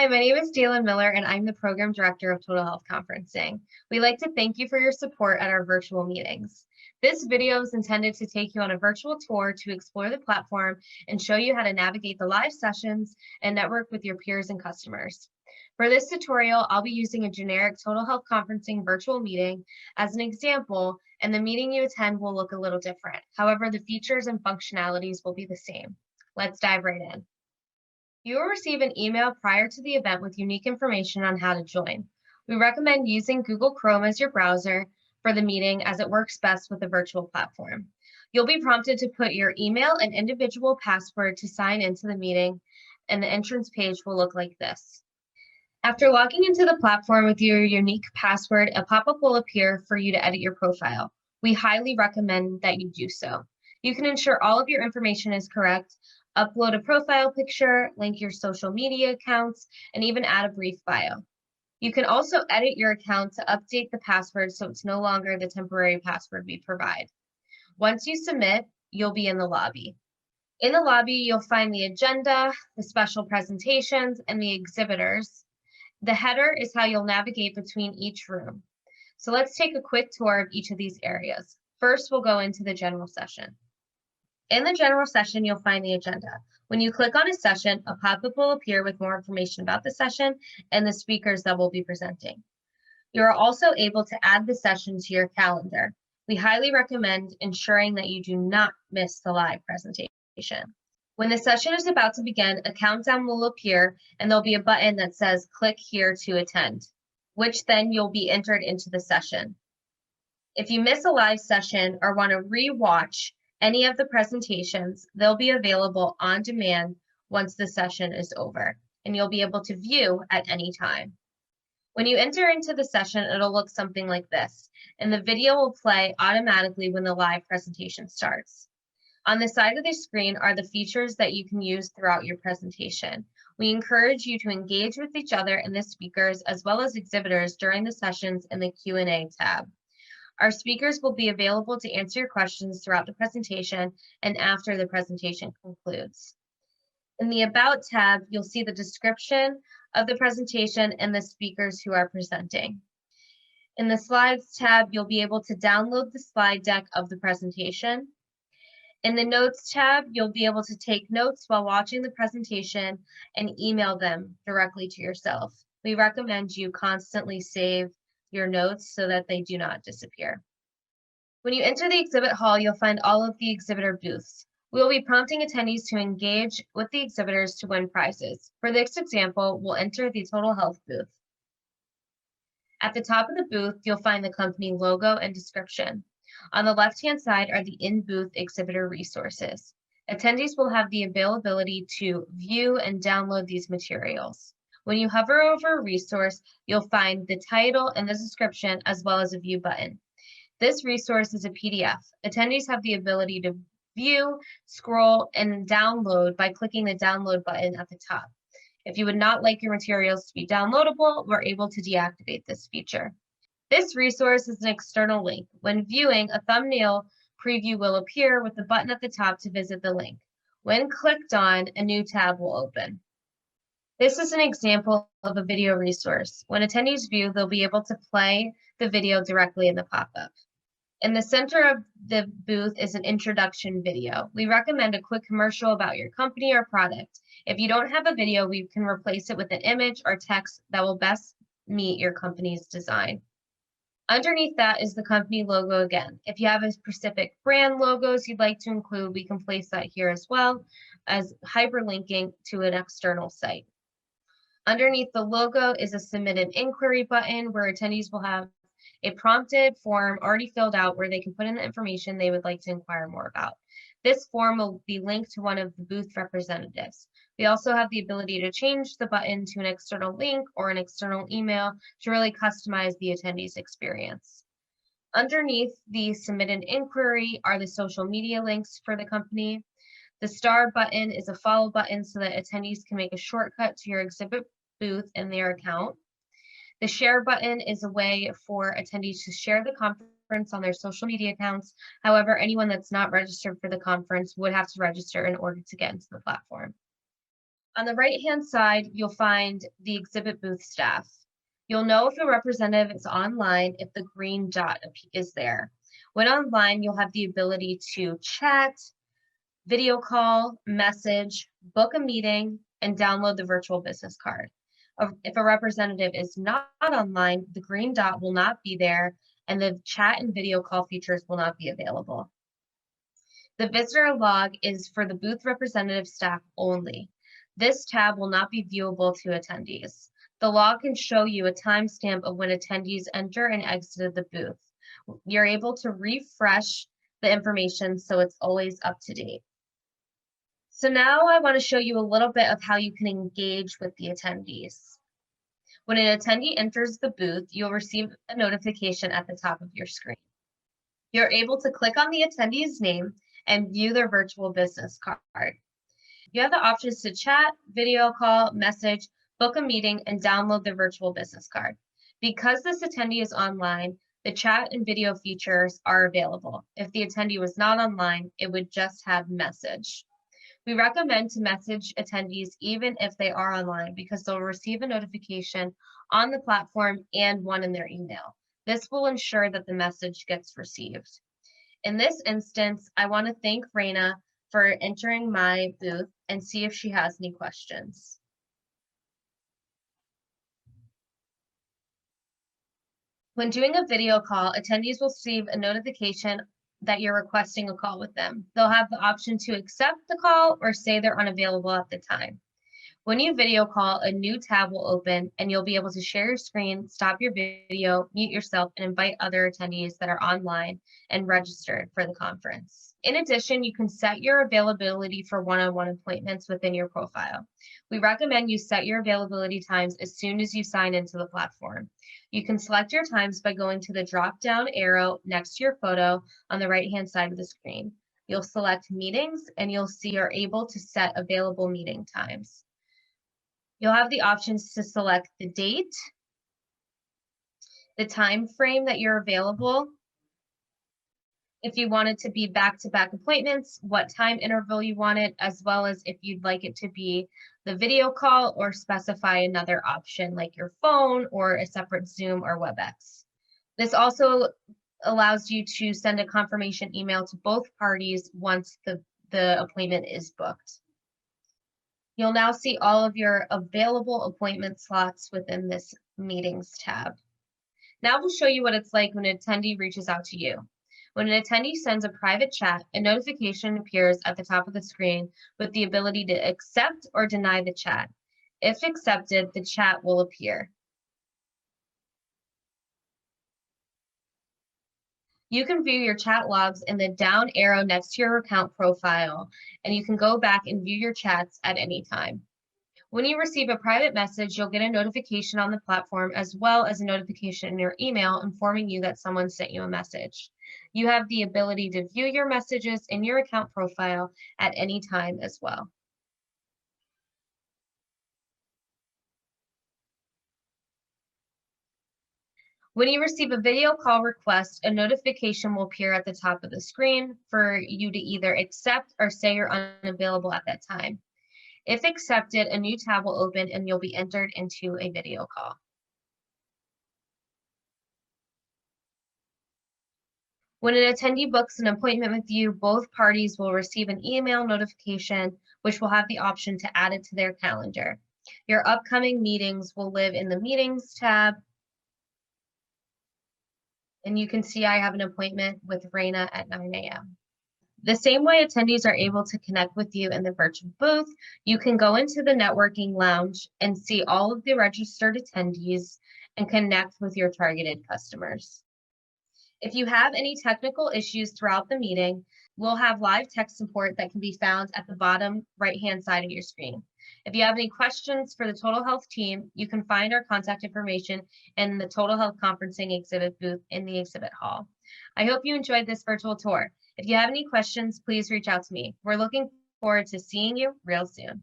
Hi, my name is Dalen Miller, and I'm the Program Director of Total Health Conferencing. We'd like to thank you for your support at our virtual meetings. This video is intended to take you on a virtual tour to explore the platform and show you how to navigate the live sessions and network with your peers and customers. For this tutorial, I'll be using a generic Total Health Conferencing virtual meeting as an example, and the meeting you attend will look a little different. However, the features and functionalities will be the same. Let's dive right in. You will receive an email prior to the event with unique information on how to join. We recommend using Google Chrome as your browser for the meeting as it works best with the virtual platform. You'll be prompted to put your email and individual password to sign into the meeting, and the entrance page will look like this. After logging into the platform with your unique password, a pop-up will appear for you to edit your profile. We highly recommend that you do so. You can ensure all of your information is correct, upload a profile picture, link your social media accounts, and even add a brief bio. You can also edit your account to update the password so it's no longer the temporary password we provide. Once you submit, you'll be in the lobby. In the lobby, you'll find the agenda, the special presentations, and the exhibitors. The header is how you'll navigate between each room. So let's take a quick tour of each of these areas. First, we'll go into the general session. In the general session, you'll find the agenda. When you click on a session, a pop-up will appear with more information about the session and the speakers that will be presenting. You are also able to add the session to your calendar. We highly recommend ensuring that you do not miss the live presentation. When the session is about to begin, a countdown will appear and there'll be a button that says click here to attend, which then you'll be entered into the session. If you miss a live session or want to re-watch any of the presentations, they'll be available on demand once the session is over, and you'll be able to view at any time. When you enter into the session, it'll look something like this, and the video will play automatically when the live presentation starts. On the side of the screen are the features that you can use throughout your presentation. We encourage you to engage with each other and the speakers as well as exhibitors during the sessions in the Q&A tab. Our speakers will be available to answer your questions throughout the presentation and after the presentation concludes. In the About tab, you'll see the description of the presentation and the speakers who are presenting. In the Slides tab, you'll be able to download the slide deck of the presentation. In the Notes tab, you'll be able to take notes while watching the presentation and email them directly to yourself. We recommend you constantly save your notes so that they do not disappear. When you enter the exhibit hall, you'll find all of the exhibitor booths. We will be prompting attendees to engage with the exhibitors to win prizes. For this example, we'll enter the Total Health booth. At the top of the booth, you'll find the company logo and description. On the left-hand side are the in-booth exhibitor resources. Attendees will have the availability to view and download these materials. When you hover over a resource, you'll find the title and the description as well as a view button. This resource is a PDF. Attendees have the ability to view, scroll, and download by clicking the download button at the top. If you would not like your materials to be downloadable, we're able to deactivate this feature. This resource is an external link. When viewing, a thumbnail preview will appear with the button at the top to visit the link. When clicked on, a new tab will open. This is an example of a video resource. When attendees view, they'll be able to play the video directly in the pop-up. In the center of the booth is an introduction video. We recommend a quick commercial about your company or product. If you don't have a video, we can replace it with an image or text that will best meet your company's design. Underneath that is the company logo again. If you have a specific brand logos you'd like to include, we can place that here as well as hyperlinking to an external site. Underneath the logo is a submit an inquiry button where attendees will have a prompted form already filled out where they can put in the information they would like to inquire more about. This form will be linked to one of the booth representatives. We also have the ability to change the button to an external link or an external email to really customize the attendee's experience. Underneath the submit an inquiry are the social media links for the company. The star button is a follow button so that attendees can make a shortcut to your exhibit booth in their account. The share button is a way for attendees to share the conference on their social media accounts. However, anyone that's not registered for the conference would have to register in order to get into the platform. On the right-hand side, you'll find the exhibit booth staff. You'll know if a representative is online if the green dot is there. When online, you'll have the ability to chat, video call, message, book a meeting, and download the virtual business card. If a representative is not online, the green dot will not be there, and the chat and video call features will not be available. The visitor log is for the booth representative staff only. This tab will not be viewable to attendees. The log can show you a timestamp of when attendees enter and exited the booth. You're able to refresh the information so it's always up to date. So now I want to show you a little bit of how you can engage with the attendees. When an attendee enters the booth, you'll receive a notification at the top of your screen. You're able to click on the attendee's name and view their virtual business card. You have the options to chat, video call, message, book a meeting, and download the virtual business card. Because this attendee is online, the chat and video features are available. If the attendee was not online, it would just have message. We recommend to message attendees even if they are online because they'll receive a notification on the platform and one in their email. This will ensure that the message gets received. In this instance, I want to thank Raina for entering my booth and see if she has any questions. When doing a video call, attendees will receive a notification that you're requesting a call with them. They'll have the option to accept the call or say they're unavailable at the time. When you video call, a new tab will open and you'll be able to share your screen, stop your video, mute yourself, and invite other attendees that are online and registered for the conference. In addition, you can set your availability for one-on-one appointments within your profile. We recommend you set your availability times as soon as you sign into the platform. You can select your times by going to the drop-down arrow next to your photo on the right-hand side of the screen. You'll select meetings and you'll see you're able to set available meeting times. You'll have the options to select the date, the time frame that you're available, if you want it to be back-to-back appointments, what time interval you want it, as well as if you'd like it to be the video call or specify another option like your phone or a separate Zoom or WebEx. This also allows you to send a confirmation email to both parties once the appointment is booked. You'll now see all of your available appointment slots within this meetings tab. Now we'll show you what it's like when an attendee reaches out to you. When an attendee sends a private chat, a notification appears at the top of the screen with the ability to accept or deny the chat. If accepted, the chat will appear. You can view your chat logs in the down arrow next to your account profile, and you can go back and view your chats at any time. When you receive a private message, you'll get a notification on the platform as well as a notification in your email informing you that someone sent you a message. You have the ability to view your messages in your account profile at any time as well. When you receive a video call request, a notification will appear at the top of the screen for you to either accept or say you're unavailable at that time. If accepted, a new tab will open and you'll be entered into a video call. When an attendee books an appointment with you, both parties will receive an email notification, which will have the option to add it to their calendar. Your upcoming meetings will live in the Meetings tab. And you can see I have an appointment with Raina at 9 a.m. The same way attendees are able to connect with you in the virtual booth, you can go into the networking lounge and see all of the registered attendees and connect with your targeted customers. If you have any technical issues throughout the meeting, we'll have live tech support that can be found at the bottom right-hand side of your screen. If you have any questions for the Total Health team, you can find our contact information in the Total Health Conferencing exhibit booth in the exhibit hall. I hope you enjoyed this virtual tour. If you have any questions, please reach out to me. We're looking forward to seeing you real soon.